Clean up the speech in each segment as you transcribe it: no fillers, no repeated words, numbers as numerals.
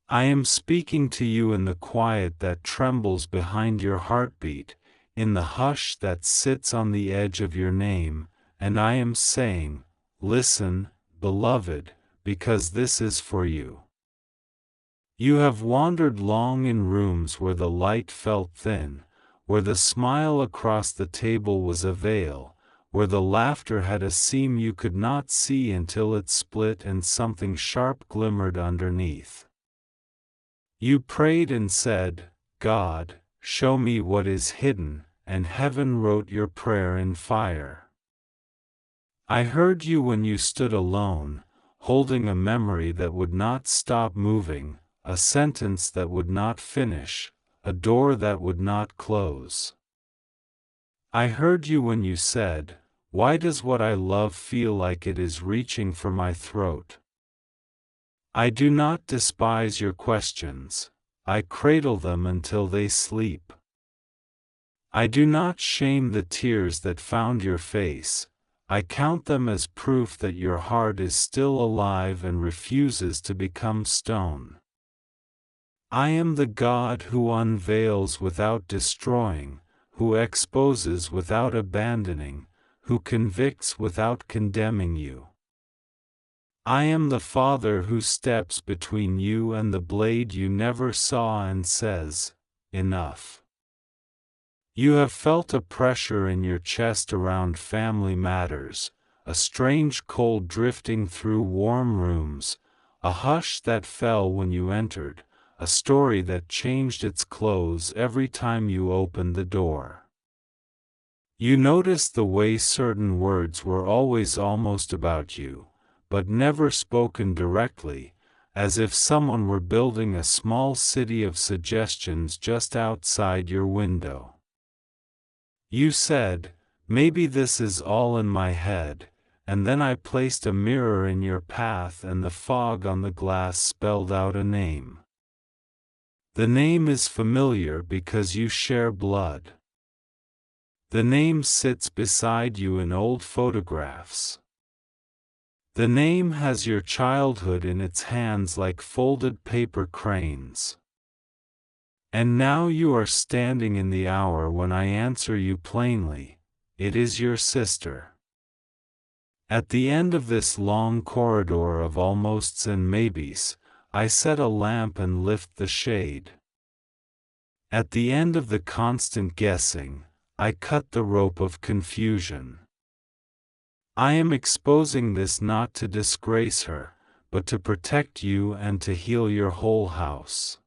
I am speaking to you in the quiet that trembles behind your heartbeat, in the hush that sits on the edge of your name, and I am saying, listen, beloved, because this is for you. You have wandered long in rooms where the light felt thin, where the smile across the table was a veil, where the laughter had a seam you could not see until it split and something sharp glimmered underneath. You prayed and said, God, show me what is hidden, and heaven wrote your prayer in fire. I heard you when you stood alone, holding a memory that would not stop moving, a sentence that would not finish, a door that would not close. I heard you when you said, why does what I love feel like it is reaching for my throat? I do not despise your questions, I cradle them until they sleep. I do not shame the tears that found your face, I count them as proof that your heart is still alive and refuses to become stone. I am the God who unveils without destroying, who exposes without abandoning, who convicts without condemning you. I am the Father who steps between you and the blade you never saw and says, enough. You have felt a pressure in your chest around family matters, a strange cold drifting through warm rooms, a hush that fell when you entered, a story that changed its close every time you opened the door. You noticed the way certain words were always almost about you, but never spoken directly, as if someone were building a small city of suggestions just outside your window. You said, maybe this is all in my head, and then I placed a mirror in your path and the fog on the glass spelled out a name. The name is familiar because you share blood. The name sits beside you in old photographs. The name has your childhood in its hands like folded paper cranes. And now you are standing in the hour when I answer you plainly, it is your sister. At the end of this long corridor of almosts and maybes, I set a lamp and lift the shade. At the end of the constant guessing, I cut the rope of confusion. I am exposing this not to disgrace her, but to protect you and to heal your whole house.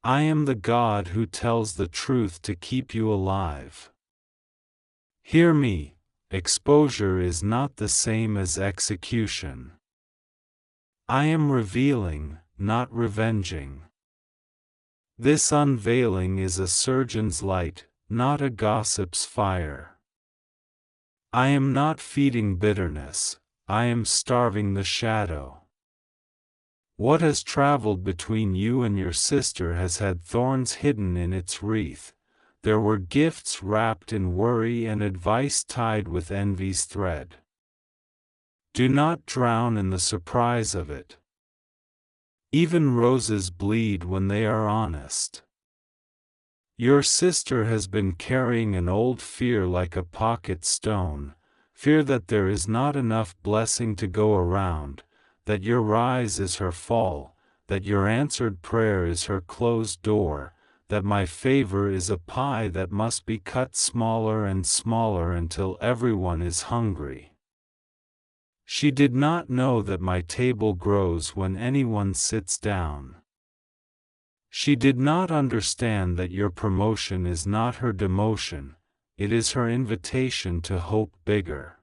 I am the God who tells the truth to keep you alive. Hear me, exposure is not the same as execution. I am revealing, not revenging. This unveiling is a surgeon's light, not a gossip's fire. I am not feeding bitterness, I am starving the shadow. What has traveled between you and your sister has had thorns hidden in its wreath. There were gifts wrapped in worry and advice tied with envy's thread. Do not drown in the surprise of it. Even roses bleed when they are honest. Your sister has been carrying an old fear like a pocket stone, fear that there is not enough blessing to go around, that your rise is her fall, that your answered prayer is her closed door, that my favor is a pie that must be cut smaller and smaller until everyone is hungry. She did not know that my table grows when anyone sits down. She did not understand that your promotion is not her demotion, it is her invitation to hope bigger.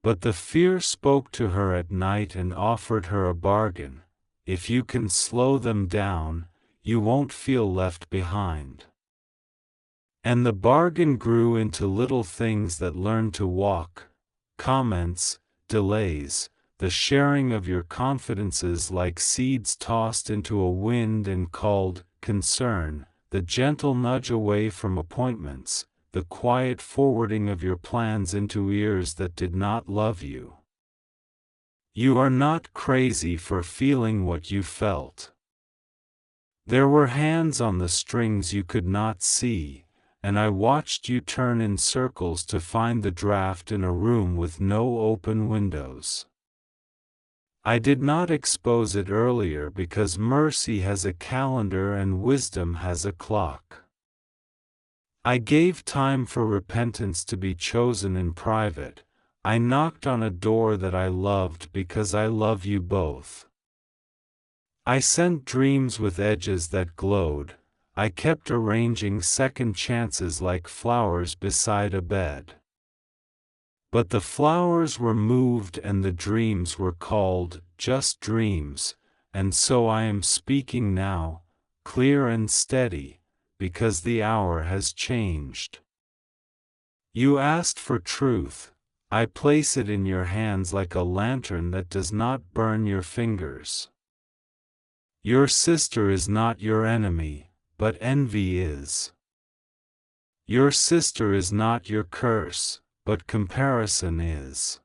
But the fear spoke to her at night and offered her a bargain. If you can slow them down, you won't feel left behind. And the bargain grew into little things that learned to walk, comments, delays, the sharing of your confidences like seeds tossed into a wind and called concern, the gentle nudge away from appointments, the quiet forwarding of your plans into ears that did not love you. You are not crazy for feeling what you felt. There were hands on the strings you could not see, and I watched you turn in circles to find the draft in a room with no open windows. I did not expose it earlier because mercy has a calendar and wisdom has a clock. I gave time for repentance to be chosen in private. I knocked on a door that I loved because I love you both. I sent dreams with edges that glowed. I kept arranging second chances like flowers beside a bed. But the flowers were moved and the dreams were called just dreams, and so I am speaking now, clear and steady, because the hour has changed. You asked for truth. I place it in your hands like a lantern that does not burn your fingers. Your sister is not your enemy, but envy is. Your sister is not your curse, but comparison is.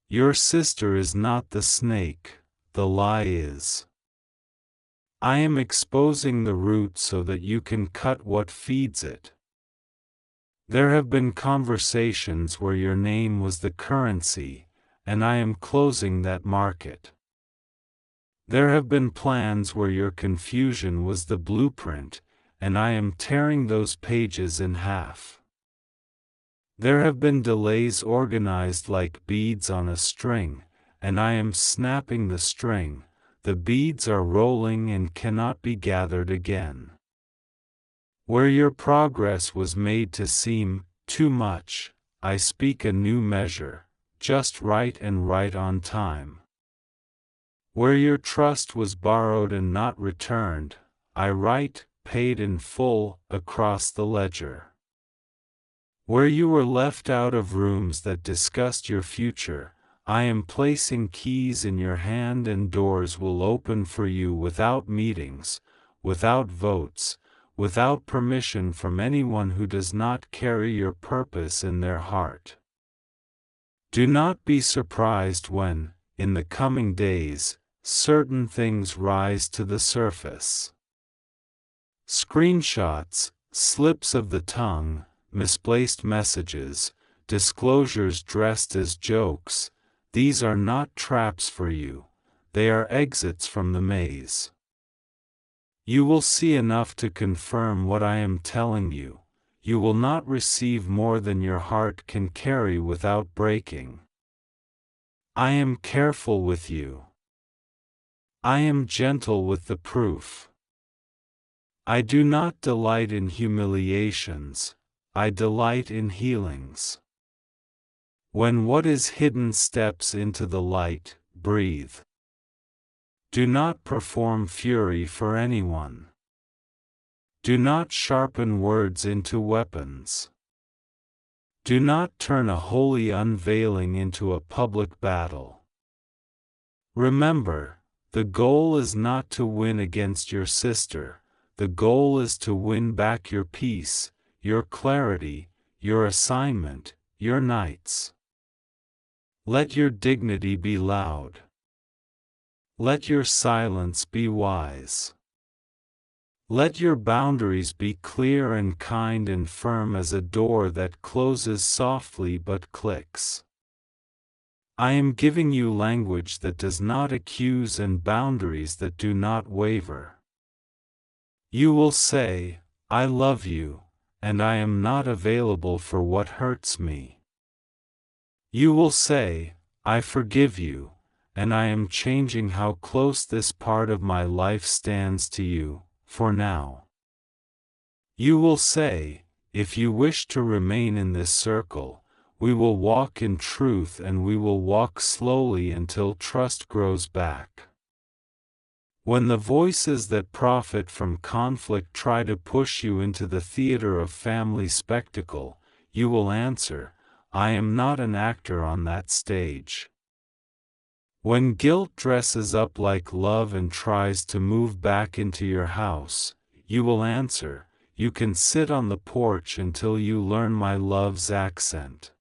Your sister is not the snake, the lie is. I am exposing the root so that you can cut what feeds it. There have been conversations where your name was the currency, and I am closing that market. There have been plans where your confusion was the blueprint, and I am tearing those pages in half. There have been delays organized like beads on a string, and I am snapping the string. The beads are rolling and cannot be gathered again. Where your progress was made to seem too much, I speak a new measure, just right and right on time. Where your trust was borrowed and not returned, I write, paid in full, across the ledger. Where you were left out of rooms that discussed your future, I am placing keys in your hand and doors will open for you without meetings, without votes, without permission from anyone who does not carry your purpose in their heart. Do not be surprised when, in the coming days, certain things rise to the surface. Screenshots, slips of the tongue, misplaced messages, disclosures dressed as jokes, these are not traps for you, they are exits from the maze. You will see enough to confirm what I am telling you. You will not receive more than your heart can carry without breaking. I am careful with you. I am gentle with the proof. I do not delight in humiliations, I delight in healings. When what is hidden steps into the light, breathe. Do not perform fury for anyone. Do not sharpen words into weapons. Do not turn a holy unveiling into a public battle. Remember, the goal is not to win against your sister, the goal is to win back your peace, your clarity, your assignment, your nights. Let your dignity be loud. Let your silence be wise. Let your boundaries be clear and kind and firm as a door that closes softly but clicks. I am giving you language that does not accuse and boundaries that do not waver. You will say, I love you, and I am not available for what hurts me. You will say, I forgive you, and I am changing how close this part of my life stands to you, for now. You will say, if you wish to remain in this circle, we will walk in truth and we will walk slowly until trust grows back. When the voices that profit from conflict try to push you into the theater of family spectacle, you will answer, I am not an actor on that stage. When guilt dresses up like love and tries to move back into your house, you will answer, you can sit on the porch until you learn my love's accent.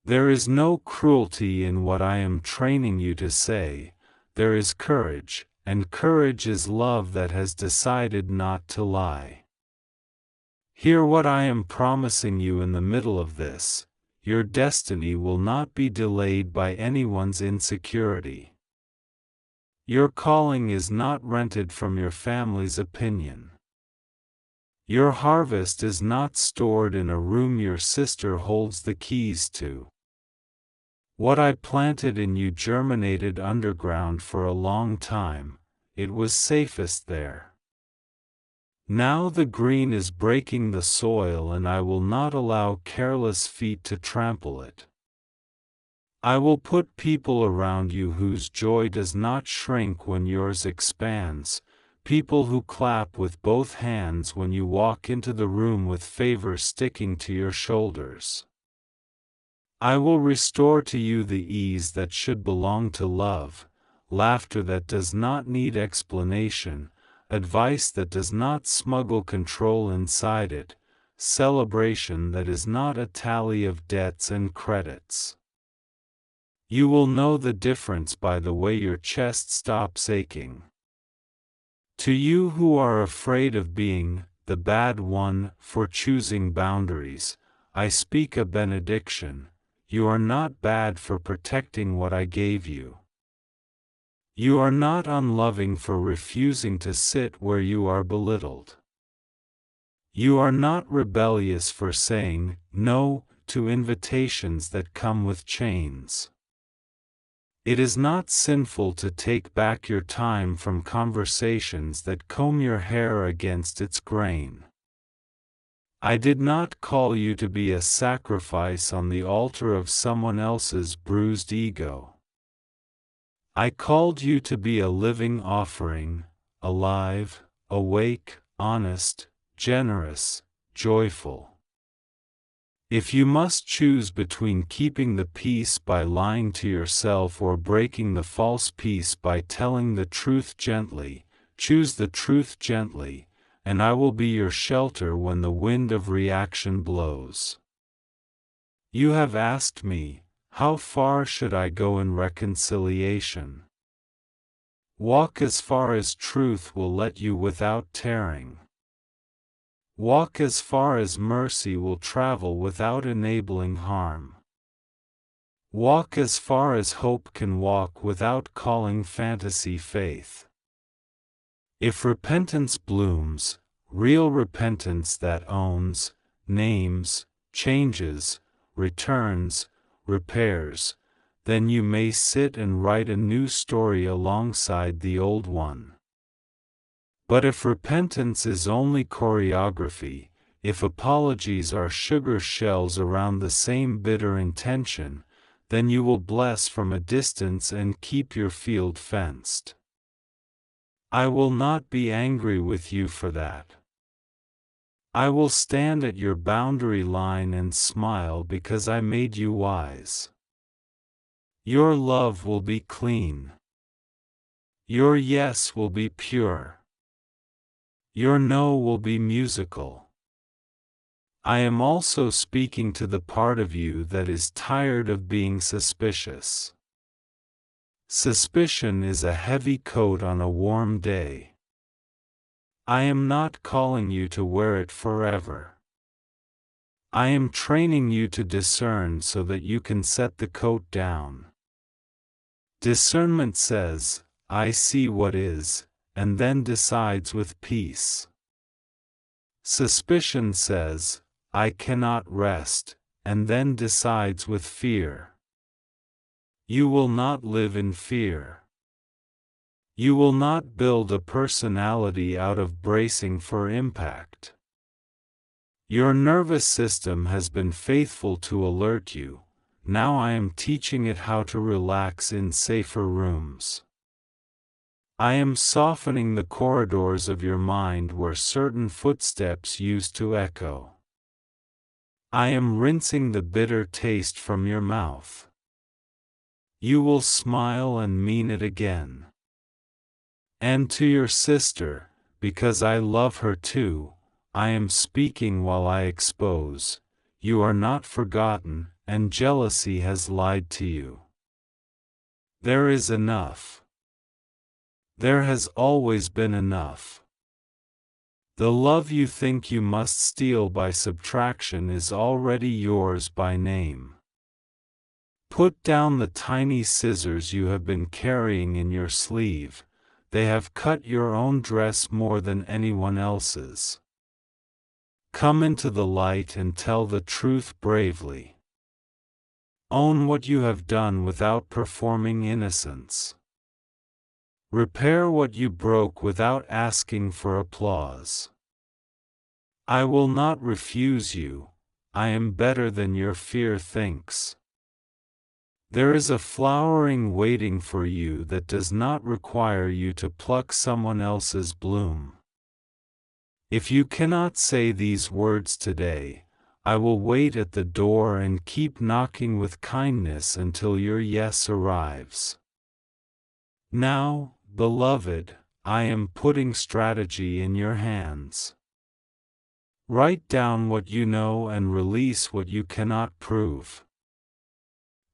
There is no cruelty in what I am training you to say, there is courage, and courage is love that has decided not to lie. Hear what I am promising you in the middle of this: your destiny will not be delayed by anyone's insecurity. Your calling is not rented from your family's opinion. Your harvest is not stored in a room your sister holds the keys to. What I planted in you germinated underground for a long time, it was safest there. Now the green is breaking the soil, and I will not allow careless feet to trample it. I will put people around you whose joy does not shrink when yours expands, people who clap with both hands when you walk into the room with favor sticking to your shoulders. I will restore to you the ease that should belong to love, laughter that does not need explanation, advice that does not smuggle control inside it, celebration that is not a tally of debts and credits. You will know the difference by the way your chest stops aching. To you who are afraid of being the bad one for choosing boundaries, I speak a benediction: you are not bad for protecting what I gave you. You are not unloving for refusing to sit where you are belittled. You are not rebellious for saying no to invitations that come with chains. It is not sinful to take back your time from conversations that comb your hair against its grain. I did not call you to be a sacrifice on the altar of someone else's bruised ego. I called you to be a living offering, alive, awake, honest, generous, joyful. If you must choose between keeping the peace by lying to yourself or breaking the false peace by telling the truth gently, choose the truth gently, and I will be your shelter when the wind of reaction blows. You have asked me, how far should I go in reconciliation? Walk as far as truth will let you without tearing. Walk as far as mercy will travel without enabling harm. Walk as far as hope can walk without calling fantasy faith. If repentance blooms, real repentance that owns, names, changes, returns, repairs, then you may sit and write a new story alongside the old one. But if repentance is only choreography, if apologies are sugar shells around the same bitter intention, then you will bless from a distance and keep your field fenced. I will not be angry with you for that. I will stand at your boundary line and smile because I made you wise. Your love will be clean. Your yes will be pure. Your no will be musical. I am also speaking to the part of you that is tired of being suspicious. Suspicion is a heavy coat on a warm day. I am not calling you to wear it forever. I am training you to discern so that you can set the coat down. Discernment says, I see what is, and then decides with peace. Suspicion says, I cannot rest, and then decides with fear. You will not live in fear. You will not build a personality out of bracing for impact. Your nervous system has been faithful to alert you, now I am teaching it how to relax in safer rooms. I am softening the corridors of your mind where certain footsteps used to echo. I am rinsing the bitter taste from your mouth. You will smile and mean it again. And to your sister, because I love her too, I am speaking while I expose. You are not forgotten, and jealousy has lied to you. There is enough. There has always been enough. The love you think you must steal by subtraction is already yours by name. Put down the tiny scissors you have been carrying in your sleeve. They have cut your own dress more than anyone else's. Come into the light and tell the truth bravely. Own what you have done without performing innocence. Repair what you broke without asking for applause. I will not refuse you. I am better than your fear thinks. There is a flowering waiting for you that does not require you to pluck someone else's bloom. If you cannot say these words today, I will wait at the door and keep knocking with kindness until your yes arrives. Now, beloved, I am putting strategy in your hands. Write down what you know and release what you cannot prove.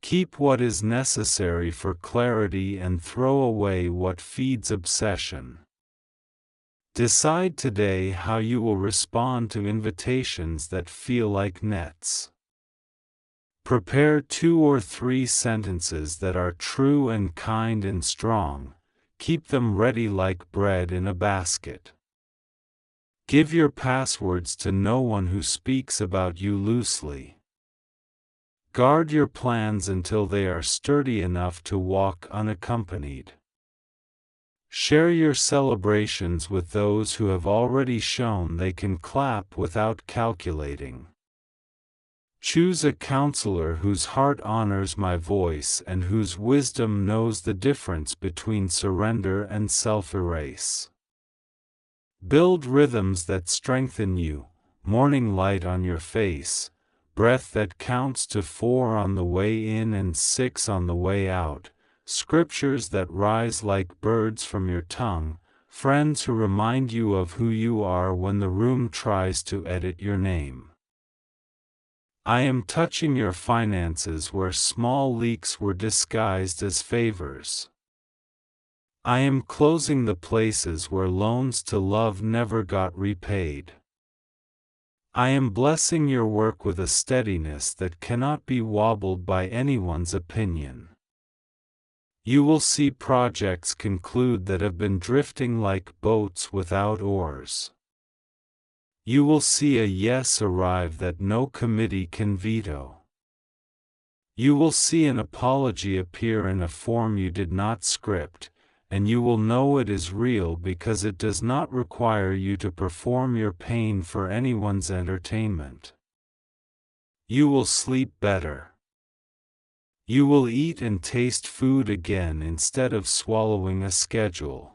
Keep what is necessary for clarity and throw away what feeds obsession. Decide today how you will respond to invitations that feel like nets. Prepare 2 or 3 sentences that are true and kind and strong. Keep them ready like bread in a basket. Give your passwords to no one who speaks about you loosely. Guard your plans until they are sturdy enough to walk unaccompanied. Share your celebrations with those who have already shown they can clap without calculating. Choose a counselor whose heart honors my voice and whose wisdom knows the difference between surrender and self-erase. Build rhythms that strengthen you, morning light on your face, breath that counts to 4 on the way in and 6 on the way out, scriptures that rise like birds from your tongue, friends who remind you of who you are when the room tries to edit your name. I am touching your finances where small leaks were disguised as favors. I am closing the places where loans to love never got repaid. I am blessing your work with a steadiness that cannot be wobbled by anyone's opinion. You will see projects conclude that have been drifting like boats without oars. You will see a yes arrive that no committee can veto. You will see an apology appear in a form you did not script, and you will know it is real because it does not require you to perform your pain for anyone's entertainment. You will sleep better. You will eat and taste food again instead of swallowing a schedule.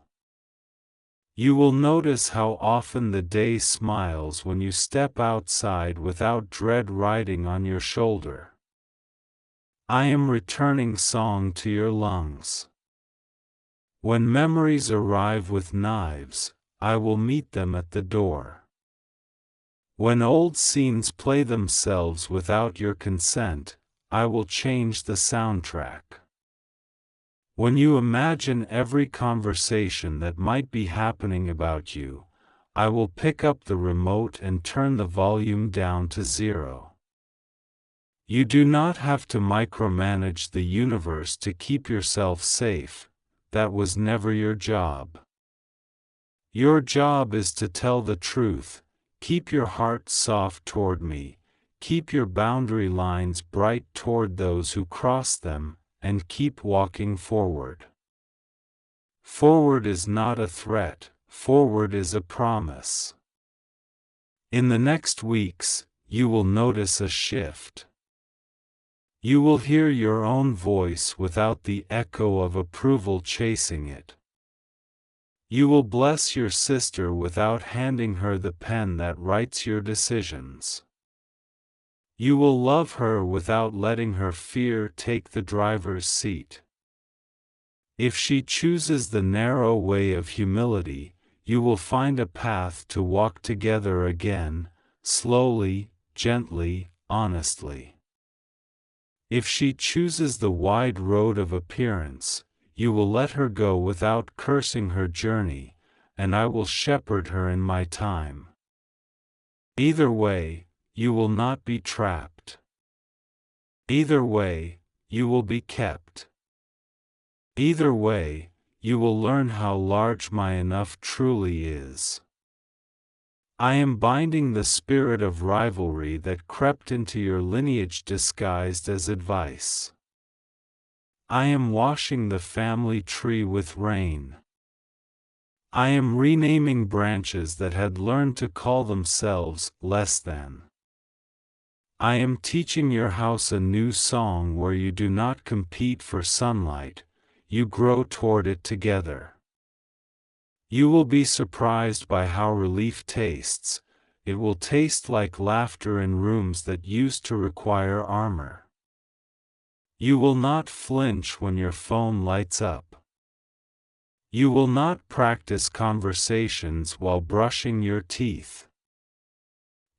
You will notice how often the day smiles when you step outside without dread riding on your shoulder. I am returning song to your lungs. When memories arrive with knives, I will meet them at the door. When old scenes play themselves without your consent, I will change the soundtrack. When you imagine every conversation that might be happening about you, I will pick up the remote and turn the volume down to 0. You do not have to micromanage the universe to keep yourself safe. That was never your job. Your job is to tell the truth, keep your heart soft toward me, keep your boundary lines bright toward those who cross them, and keep walking forward. Forward is not a threat, forward is a promise. In the next weeks, you will notice a shift. You will hear your own voice without the echo of approval chasing it. You will bless your sister without handing her the pen that writes your decisions. You will love her without letting her fear take the driver's seat. If she chooses the narrow way of humility, you will find a path to walk together again, slowly, gently, honestly. If she chooses the wide road of appearance, you will let her go without cursing her journey, and I will shepherd her in my time. Either way, you will not be trapped. Either way, you will be kept. Either way, you will learn how large my enough truly is. I am binding the spirit of rivalry that crept into your lineage disguised as advice. I am washing the family tree with rain. I am renaming branches that had learned to call themselves less than. I am teaching your house a new song where you do not compete for sunlight, you grow toward it together. You will be surprised by how relief tastes. It will taste like laughter in rooms that used to require armor. You will not flinch when your phone lights up. You will not practice conversations while brushing your teeth.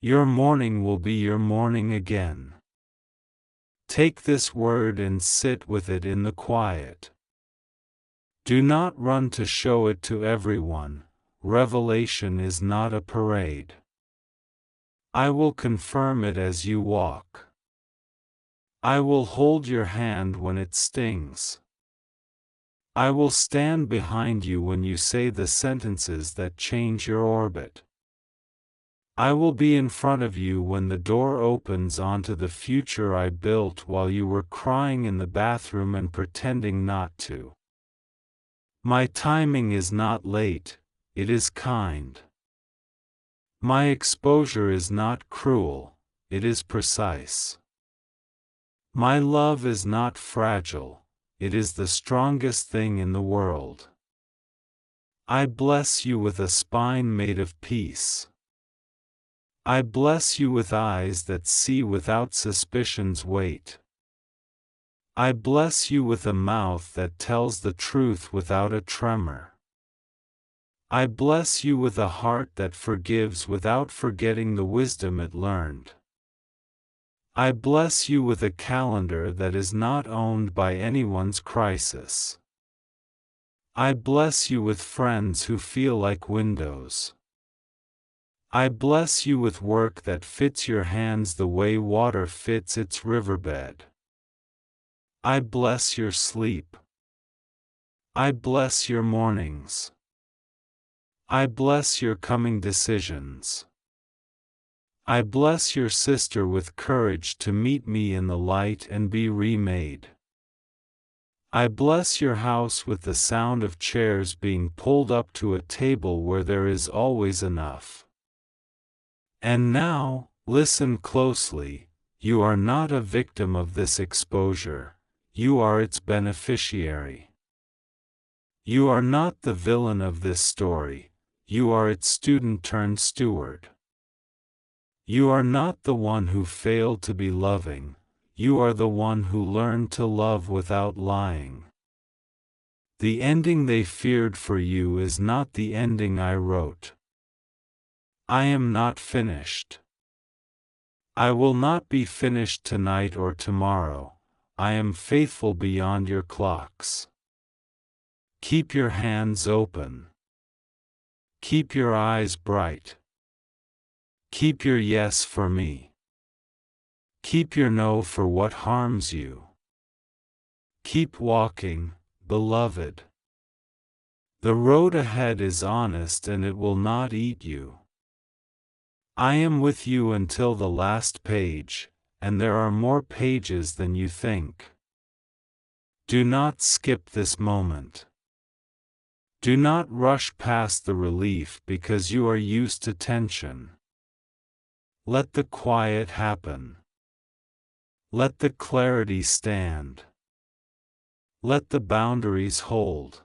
Your morning will be your morning again. Take this word and sit with it in the quiet. Do not run to show it to everyone. Revelation is not a parade. I will confirm it as you walk. I will hold your hand when it stings. I will stand behind you when you say the sentences that change your orbit. I will be in front of you when the door opens onto the future I built while you were crying in the bathroom and pretending not to. My timing is not late, it is kind. My exposure is not cruel, it is precise. My love is not fragile, it is the strongest thing in the world. I bless you with a spine made of peace. I bless you with eyes that see without suspicion's weight. I bless you with a mouth that tells the truth without a tremor. I bless you with a heart that forgives without forgetting the wisdom it learned. I bless you with a calendar that is not owned by anyone's crisis. I bless you with friends who feel like windows. I bless you with work that fits your hands the way water fits its riverbed. I bless your sleep. I bless your mornings. I bless your coming decisions. I bless your sister with courage to meet me in the light and be remade. I bless your house with the sound of chairs being pulled up to a table where there is always enough. And now, listen closely, you are not a victim of this exposure, you are its beneficiary. You are not the villain of this story, you are its student turned steward. You are not the one who failed to be loving, you are the one who learned to love without lying. The ending they feared for you is not the ending I wrote. I am not finished. I will not be finished tonight or tomorrow, I am faithful beyond your clocks. Keep your hands open. Keep your eyes bright. Keep your yes for me. Keep your no for what harms you. Keep walking, beloved. The road ahead is honest and it will not eat you. I am with you until the last page, and there are more pages than you think. Do not skip this moment. Do not rush past the relief because you are used to tension. Let the quiet happen. Let the clarity stand. Let the boundaries hold.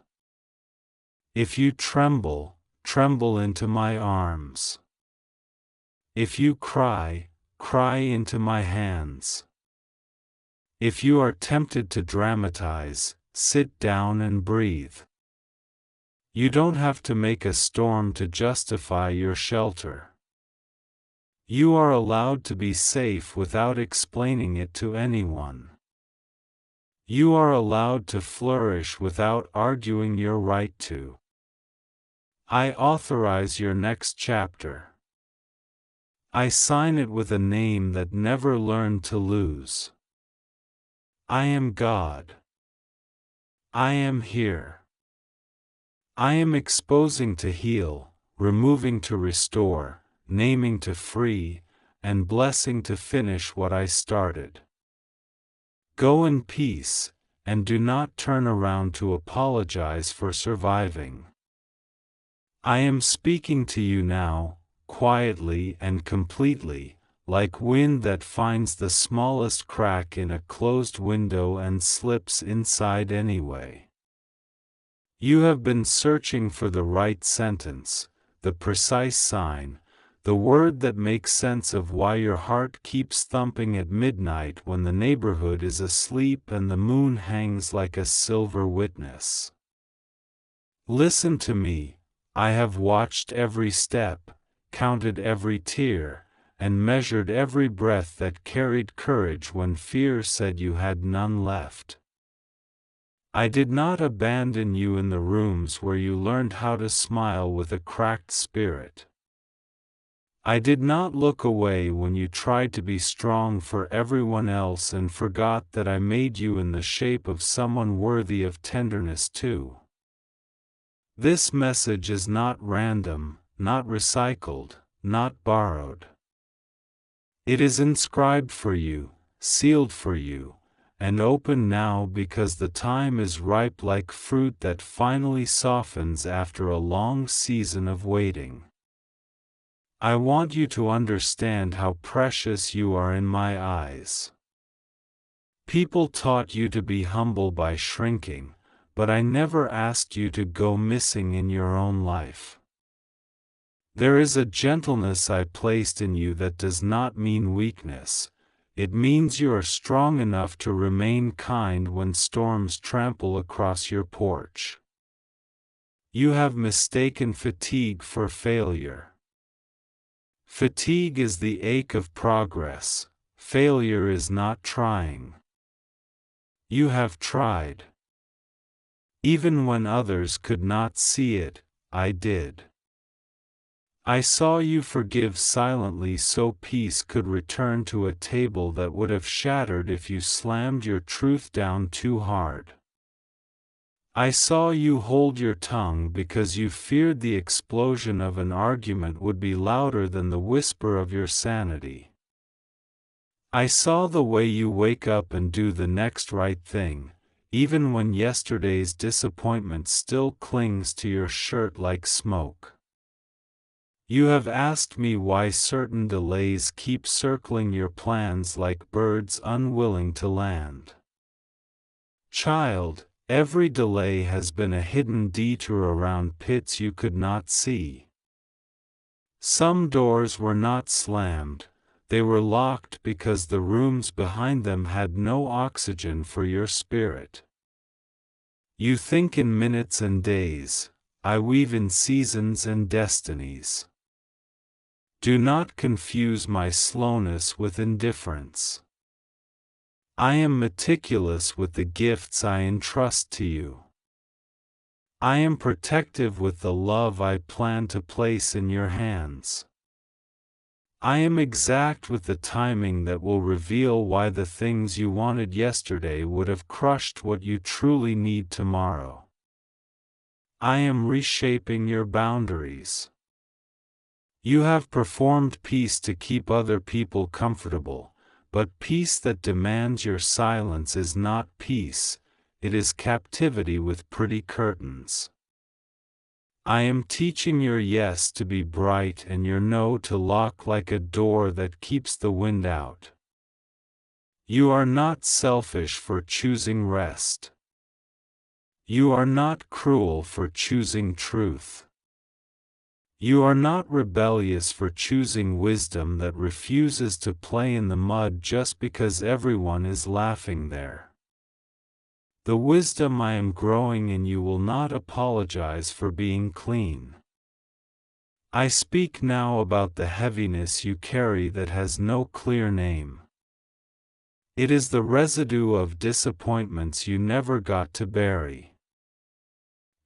If you tremble, tremble into my arms. If you cry, cry into my hands. If you are tempted to dramatize, sit down and breathe. You don't have to make a storm to justify your shelter. You are allowed to be safe without explaining it to anyone. You are allowed to flourish without arguing your right to. I authorize your next chapter. I sign it with a name that never learned to lose. I am God. I am here. I am exposing to heal, removing to restore, naming to free, and blessing to finish what I started. Go in peace, and do not turn around to apologize for surviving. I am speaking to you now, quietly and completely, like wind that finds the smallest crack in a closed window and slips inside anyway. You have been searching for the right sentence, the precise sign, the word that makes sense of why your heart keeps thumping at midnight when the neighborhood is asleep and the moon hangs like a silver witness. Listen to me. I have watched every step, counted every tear, and measured every breath that carried courage when fear said you had none left. I did not abandon you in the rooms where you learned how to smile with a cracked spirit. I did not look away when you tried to be strong for everyone else and forgot that I made you in the shape of someone worthy of tenderness too. This message is not random, not recycled, not borrowed. It is inscribed for you, sealed for you, and open now because the time is ripe like fruit that finally softens after a long season of waiting. I want you to understand how precious you are in my eyes. People taught you to be humble by shrinking, but I never asked you to go missing in your own life. There is a gentleness I placed in you that does not mean weakness. It means you are strong enough to remain kind when storms trample across your porch. You have mistaken fatigue for failure. Fatigue is the ache of progress. Failure is not trying. You have tried. Even when others could not see it, I did. I saw you forgive silently so peace could return to a table that would have shattered if you slammed your truth down too hard. I saw you hold your tongue because you feared the explosion of an argument would be louder than the whisper of your sanity. I saw the way you wake up and do the next right thing, even when yesterday's disappointment still clings to your shirt like smoke. You have asked me why certain delays keep circling your plans like birds unwilling to land. Child, every delay has been a hidden detour around pits you could not see. Some doors were not slammed, they were locked because the rooms behind them had no oxygen for your spirit. You think in minutes and days, I weave in seasons and destinies. Do not confuse my slowness with indifference. I am meticulous with the gifts I entrust to you. I am protective with the love I plan to place in your hands. I am exact with the timing that will reveal why the things you wanted yesterday would have crushed what you truly need tomorrow. I am reshaping your boundaries. You have performed peace to keep other people comfortable, but peace that demands your silence is not peace, it is captivity with pretty curtains. I am teaching your yes to be bright and your no to lock like a door that keeps the wind out. You are not selfish for choosing rest. You are not cruel for choosing truth. You are not rebellious for choosing wisdom that refuses to play in the mud just because everyone is laughing there. The wisdom I am growing in you will not apologize for being clean. I speak now about the heaviness you carry that has no clear name. It is the residue of disappointments you never got to bury.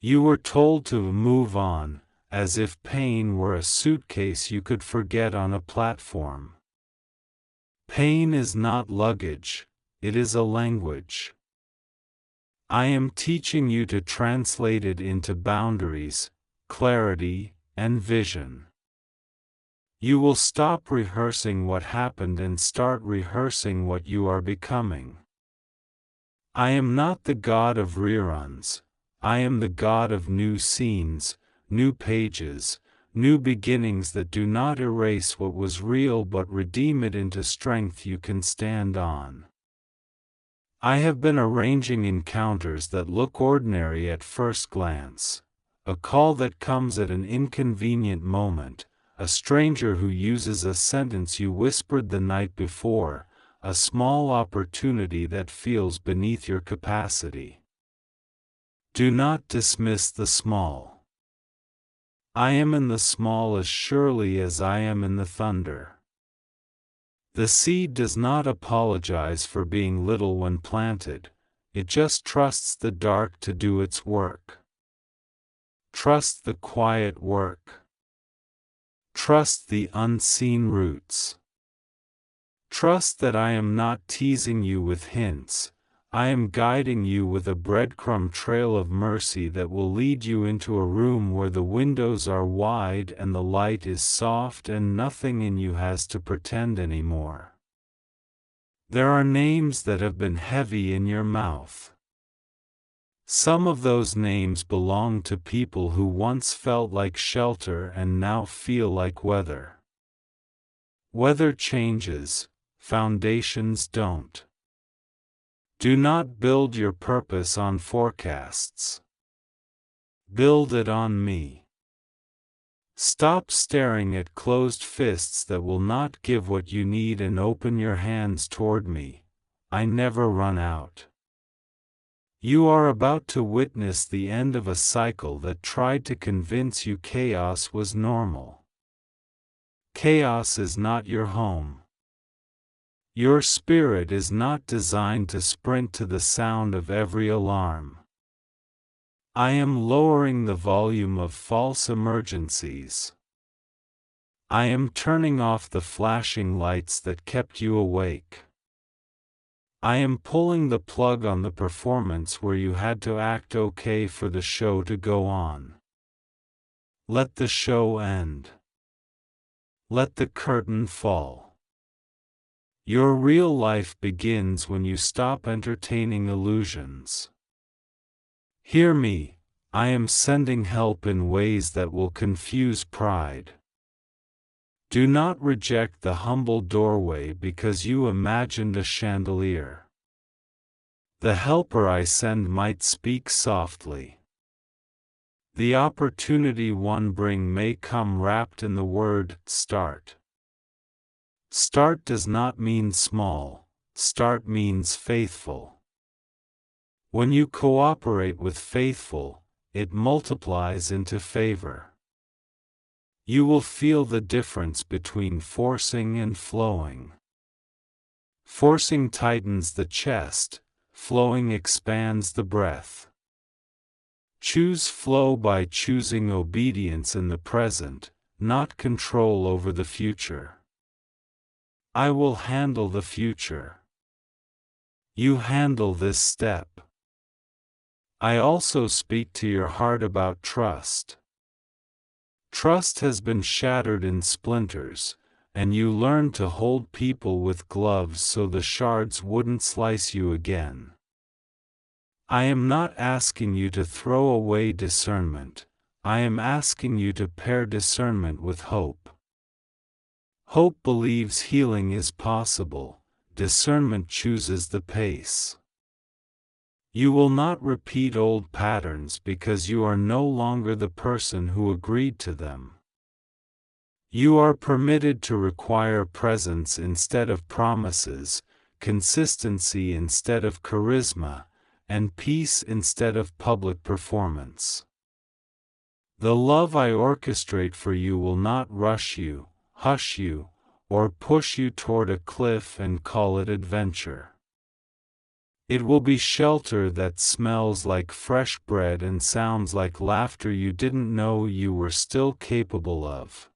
You were told to move on, as if pain were a suitcase you could forget on a platform. Pain is not luggage, it is a language. I am teaching you to translate it into boundaries, clarity, and vision. You will stop rehearsing what happened and start rehearsing what you are becoming. I am not the God of reruns, I am the God of new scenes, new pages, new beginnings that do not erase what was real but redeem it into strength you can stand on. I have been arranging encounters that look ordinary at first glance, a call that comes at an inconvenient moment, a stranger who uses a sentence you whispered the night before, a small opportunity that feels beneath your capacity. Do not dismiss the small. I am in the small as surely as I am in the thunder. The seed does not apologize for being little when planted, it just trusts the dark to do its work. Trust the quiet work. Trust the unseen roots. Trust that I am not teasing you with hints, I am guiding you with a breadcrumb trail of mercy that will lead you into a room where the windows are wide and the light is soft and nothing in you has to pretend anymore. There are names that have been heavy in your mouth. Some of those names belong to people who once felt like shelter and now feel like weather. Weather changes, foundations don't. Do not build your purpose on forecasts. Build it on me. Stop staring at closed fists that will not give what you need and open your hands toward me. I never run out. You are about to witness the end of a cycle that tried to convince you chaos was normal. Chaos is not your home. Your spirit is not designed to sprint to the sound of every alarm. I am lowering the volume of false emergencies. I am turning off the flashing lights that kept you awake. I am pulling the plug on the performance where you had to act okay for the show to go on. Let the show end. Let the curtain fall. Your real life begins when you stop entertaining illusions. Hear me, I am sending help in ways that will confuse pride. Do not reject the humble doorway because you imagined a chandelier. The helper I send might speak softly. The opportunity one bring may come wrapped in the word, start. Start does not mean small, start means faithful. When you cooperate with faithful, it multiplies into favor. You will feel the difference between forcing and flowing. Forcing tightens the chest, flowing expands the breath. Choose flow by choosing obedience in the present, not control over the future. I will handle the future. You handle this step. I also speak to your heart about trust. Trust has been shattered in splinters, and you learned to hold people with gloves so the shards wouldn't slice you again. I am not asking you to throw away discernment, I am asking you to pair discernment with hope. Hope believes healing is possible, discernment chooses the pace. You will not repeat old patterns because you are no longer the person who agreed to them. You are permitted to require presence instead of promises, consistency instead of charisma, and peace instead of public performance. The love I orchestrate for you will not rush you, hush you, or push you toward a cliff and call it adventure. It will be shelter that smells like fresh bread and sounds like laughter you didn't know you were still capable of.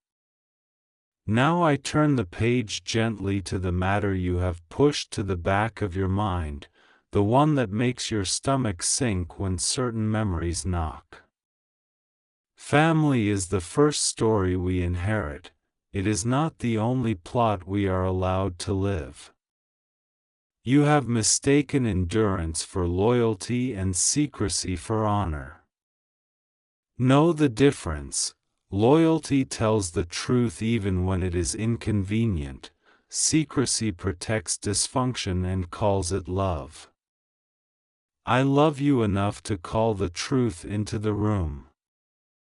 Now I turn the page gently to the matter you have pushed to the back of your mind, the one that makes your stomach sink when certain memories knock. Family is the first story we inherit. It is not the only plot we are allowed to live. You have mistaken endurance for loyalty and secrecy for honor. Know the difference. Loyalty tells the truth even when it is inconvenient. Secrecy protects dysfunction and calls it love. I love you enough to call the truth into the room.